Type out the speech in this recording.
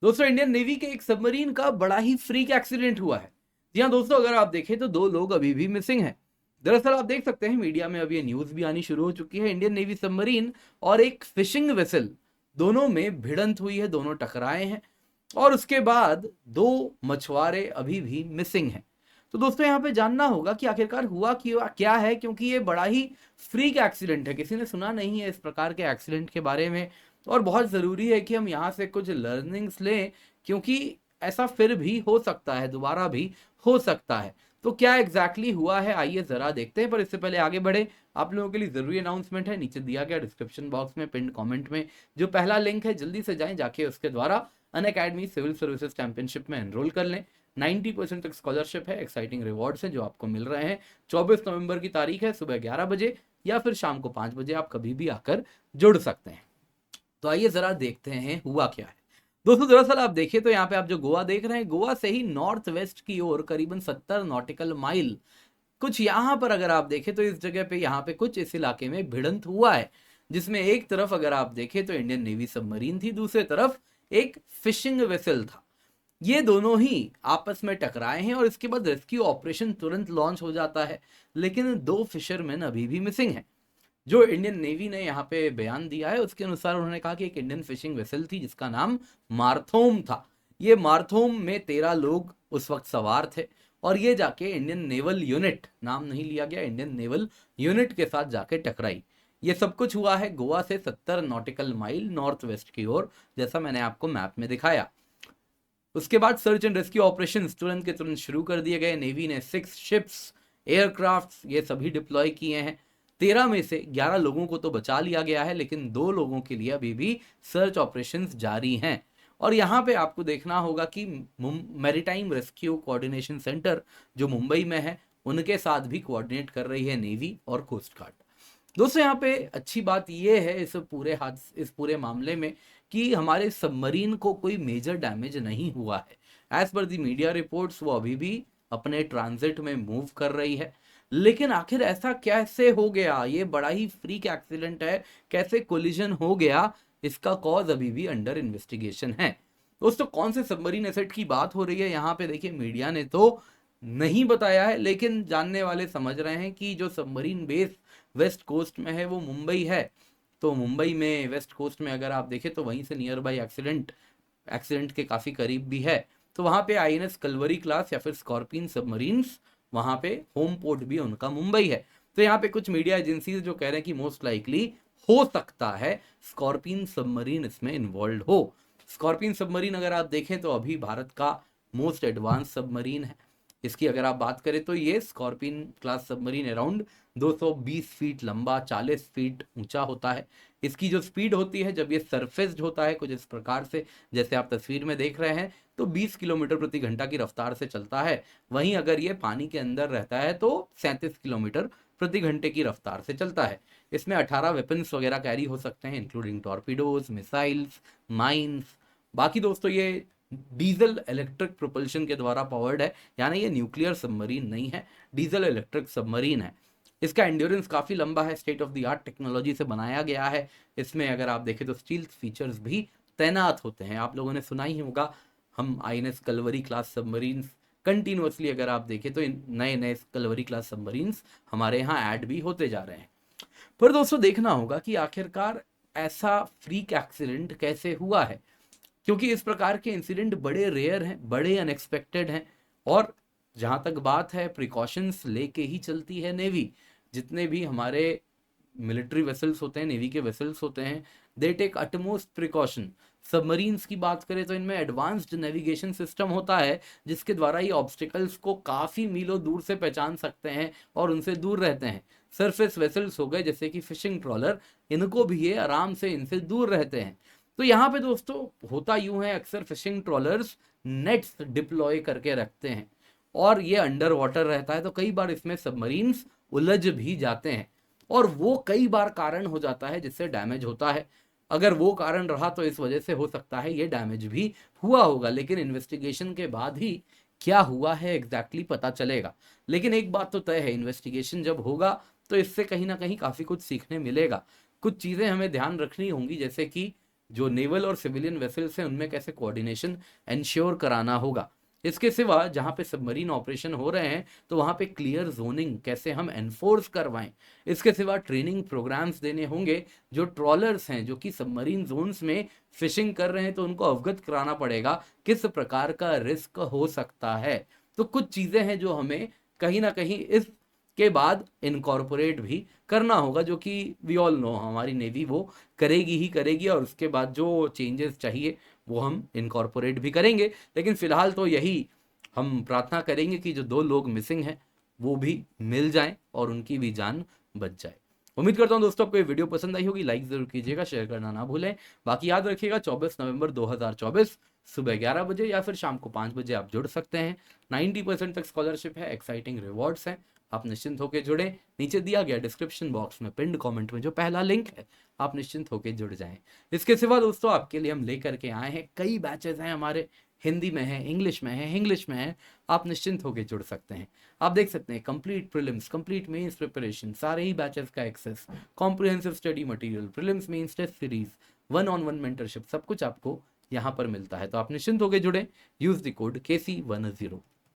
दोस्तों Indian navy के एक सबमरीन का बड़ा ही फ्रीक एक्सीडेंट हुआ है। जी हाँ दोस्तों, अगर आप देखें तो 2 लोग अभी भी मिसिंग हैं। दरअसल आप देख सकते हैं मीडिया में अब ये न्यूज भी आनी शुरू हो चुकी है। इंडियन नेवी सबमरीन और एक फिशिंग वेसल दोनों में भिड़ंत हुई है, दोनों टकराए हैं और उसके बाद 2 मछुआरे अभी भी मिसिंग हैं। तो दोस्तों यहाँ पे जानना होगा कि आखिरकार हुआ क्या है, क्योंकि ये बड़ा ही फ्रीक एक्सीडेंट है, किसी ने सुना नहीं है इस प्रकार के एक्सीडेंट के बारे में। और बहुत ज़रूरी है कि हम यहाँ से कुछ लर्निंग्स लें, क्योंकि ऐसा फिर भी हो सकता है, दोबारा भी हो सकता है। तो क्या एग्जैक्टली हुआ है, आइए ज़रा देखते हैं। पर इससे पहले आगे बढ़े, आप लोगों के लिए ज़रूरी अनाउंसमेंट है। नीचे दिया गया डिस्क्रिप्शन बॉक्स में पिन कमेंट में जो पहला लिंक है, जल्दी से जाएं, जाके उसके द्वारा अनअकैडमी सिविल सर्विसेज चैंपियनशिप में एनरोल कर लें। 90% तक स्कॉलरशिप है, एक्साइटिंग रिवॉर्ड्स हैं जो आपको मिल रहे हैं। 24 नवंबर की तारीख है, सुबह 11 बजे या फिर शाम को 5 बजे आप कभी भी आकर जुड़ सकते हैं। तो आइए जरा देखते हैं हुआ क्या है। दोस्तों दरअसल आप देखिए तो यहाँ पे आप जो गोवा देख रहे हैं, गोवा से ही नॉर्थ वेस्ट की ओर करीबन 70 नॉटिकल माइल कुछ यहाँ पर अगर आप देखें तो इस जगह पे यहाँ पे कुछ इस इलाके में भिड़ंत हुआ है, जिसमें एक तरफ अगर आप देखें तो इंडियन नेवी सबमरीन थी, दूसरे तरफ एक फिशिंग वेसल था। ये दोनों ही आपस में टकराए हैं और इसके बाद रेस्क्यू ऑपरेशन तुरंत लॉन्च हो जाता है, लेकिन 2 फिशरमैन अभी भी मिसिंग हैं। जो इंडियन नेवी ने यहाँ पे बयान दिया है उसके अनुसार उन्होंने कहा कि एक इंडियन फिशिंग वेसल थी जिसका नाम मारथोम था। ये मारथोम में 13 लोग उस वक्त सवार थे और ये जाके इंडियन नेवल यूनिट, नाम नहीं लिया गया, इंडियन नेवल यूनिट के साथ जाके टकराई। ये सब कुछ हुआ है गोवा से 70 नॉटिकल माइल नॉर्थ वेस्ट की ओर, जैसा मैंने आपको मैप में दिखाया। उसके बाद सर्च एंड रेस्क्यू ऑपरेशंस तुरंत के तुरंत शुरू कर दिए गए। नेवी ने 6 शिप्स, एयरक्राफ्ट ये सभी डिप्लॉय किए हैं। 13 में से 11 लोगों को तो बचा लिया गया है, लेकिन 2 लोगों के लिए अभी भी सर्च ऑपरेशंस जारी हैं। और यहाँ पे आपको देखना होगा कि मैरीटाइम रेस्क्यू कोऑर्डिनेशन सेंटर जो मुंबई में है, उनके साथ भी कोऑर्डिनेट कर रही है नेवी और कोस्ट गार्ड। दोस्तों यहाँ पे अच्छी बात यह है इस पूरे मामले में कि हमारे सबमरीन को कोई मेजर डैमेज नहीं हुआ है। एज पर दी मीडिया रिपोर्ट्स वो अभी भी अपने ट्रांजिट में मूव कर रही है। लेकिन आखिर ऐसा कैसे हो गया, ये बड़ा ही फ्रीक एक्सीडेंट है, कैसे कोलिजन हो गया, इसका कॉज अभी भी अंडर इन्वेस्टिगेशन है। दोस्तों कौन से सबमरीन एसेट की बात हो रही है, यहाँ पे देखिए मीडिया ने तो नहीं बताया है, लेकिन जानने वाले समझ रहे हैं कि जो सबमरीन बेस वेस्ट कोस्ट में है वो मुंबई है। तो मुंबई में वेस्ट कोस्ट में अगर आप देखें तो वहीं से नियर बाई एक्सीडेंट के काफ़ी करीब भी है। तो वहाँ पे आईएनएस कलवरी क्लास या फिर स्कॉर्पियन सबमरीन्स, वहाँ पे होम पोर्ट भी उनका मुंबई है। तो यहाँ पे कुछ मीडिया एजेंसीज जो कह रहे हैं कि मोस्ट लाइकली हो सकता है स्कॉर्पियन सबमरीन इसमें इन्वॉल्व हो। स्कॉर्पियन सबमरीन अगर आप देखें तो अभी भारत का मोस्ट एडवांस सबमरीन है। इसकी अगर आप बात करें तो ये scorpion class submarine around 220 feet लंबा, 40 फीट ऊंचा होता है। इसकी जो स्पीड होती है जब ये सरफेस्ड होता है कुछ इस प्रकार से, जैसे आप तस्वीर में देख रहे हैं, तो 20 किलोमीटर प्रति घंटा की रफ्तार से चलता है। वहीं अगर ये पानी के अंदर रहता है तो 37 किलोमीटर प्रति घंटे की रफ्तार से चलता है। इसमें 18 वेपन्स वगैरह कैरी हो सकते हैं, इंक्लूडिंग टॉर्पीडोज, मिसाइल्स, माइंस। बाकी दोस्तों ये डीजल इलेक्ट्रिक प्रोपल्शन के द्वारा पावर्ड है, यानी ये न्यूक्लियर सबमरीन नहीं है, डीजल इलेक्ट्रिक सबमरीन है। इसका एंड्योरेंस काफ़ी लंबा है, state of the art technology से बनाया गया है। इसमें अगर आप देखें तो स्टील फीचर्स भी तैनात होते हैं। आप लोगों ने सुना ही होगा, हम INS Kalvari class submarines continuously अगर आप देखें तो नए नए कलवरी क्लास सबमरीन्स हमारे यहाँ ऐड भी होते जा रहे हैं। पर दोस्तों देखना होगा कि आखिरकार ऐसा फ्रीक एक्सीडेंट कैसे हुआ है, क्योंकि इस प्रकार के इंसिडेंट बड़े रेयर हैं, बड़े अनएक्सपेक्टेड हैं। और जहाँ तक बात है, प्रिकॉशंस लेके ही चलती है नेवी। जितने भी हमारे मिलिट्री वेसल्स होते हैं, नेवी के वेसल्स होते हैं, they take utmost precaution. Submarines की बात करें तो इनमें एडवांस्ड नेविगेशन सिस्टम होता है जिसके द्वारा ये ऑब्स्टिकल्स को काफ़ी मीलों दूर से पहचान सकते हैं और उनसे दूर रहते हैं। सरफेस वेसल्स हो गए जैसे कि फिशिंग ट्रॉलर, इनको भी ये आराम से इनसे दूर रहते हैं। तो यहाँ पे दोस्तों होता यूं है, अक्सर फिशिंग ट्रॉलर्स नेट्स डिप्लॉय करके रखते हैं और ये अंडर वाटर रहता है, तो कई बार इसमें सबमरीन्स उलझ भी जाते हैं और वो कई बार कारण हो जाता है जिससे डैमेज होता है। अगर वो कारण रहा तो इस वजह से हो सकता है ये डैमेज भी हुआ होगा, लेकिन इन्वेस्टिगेशन के बाद ही क्या हुआ है एग्जैक्टली पता चलेगा। लेकिन एक बात तो तय है, इन्वेस्टिगेशन जब होगा तो इससे कहीं ना कहीं काफ़ी कुछ सीखने मिलेगा। कुछ चीज़ें हमें ध्यान रखनी होंगी, जैसे कि जो नेवल और सिविलियन वेसल्स हैं उनमें कैसे कोऑर्डिनेशन एंश्योर कराना होगा। इसके सिवा जहां पे सबमरीन ऑपरेशन हो रहे हैं तो वहां पे क्लियर जोनिंग कैसे हम एनफोर्स करवाएं। इसके सिवा ट्रेनिंग प्रोग्राम्स देने होंगे, जो ट्रॉलर्स हैं जो कि सबमरीन जोन्स में फिशिंग कर रहे हैं तो उनको अवगत कराना पड़ेगा किस प्रकार का रिस्क हो सकता है। तो कुछ चीजें हैं जो हमें कहीं ना कहीं इसके बाद इनकॉर्पोरेट भी करना होगा, जो कि वी ऑल नो हमारी नेवी वो करेगी ही करेगी, और उसके बाद जो चेंजेस चाहिए वो हम इनकॉर्पोरेट भी करेंगे। लेकिन फिलहाल तो यही हम प्रार्थना करेंगे कि जो 2 लोग मिसिंग हैं वो भी मिल जाएं और उनकी भी जान बच जाए। उम्मीद करता हूं दोस्तों आपको ये वीडियो पसंद आई होगी, लाइक जरूर कीजिएगा, शेयर करना ना भूलें। बाकी याद रखिएगा 24 नवंबर 2024 सुबह 11 बजे या फिर शाम को 5 बजे आप जुड़ सकते हैं। 90% तक स्कॉलरशिप है, एक्साइटिंग रिवॉर्ड्स हैं, आप निश्चिंत होकर जुड़ें। नीचे दिया गया डिस्क्रिप्शन बॉक्स में पिंड कमेंट में जो पहला लिंक है, आप निश्चिंत होकर जुड़ जाएं। इसके सिवा दोस्तों आपके लिए हम लेकर के आए हैं कई बैचेस हैं हमारे, हिंदी में है, इंग्लिश में है, इंग्लिश में है, आप निश्चिंत होकर जुड़ सकते हैं। आप देख सकते हैं complete prelims, complete mains preparation, सारे ही बैचेस का access, comprehensive study material, prelims mains test series, 1-on-1 mentorship, सब कुछ आपको यहाँ पर मिलता है। तो आप निश्चिंत होकर जुड़े, यूज द कोड KC10।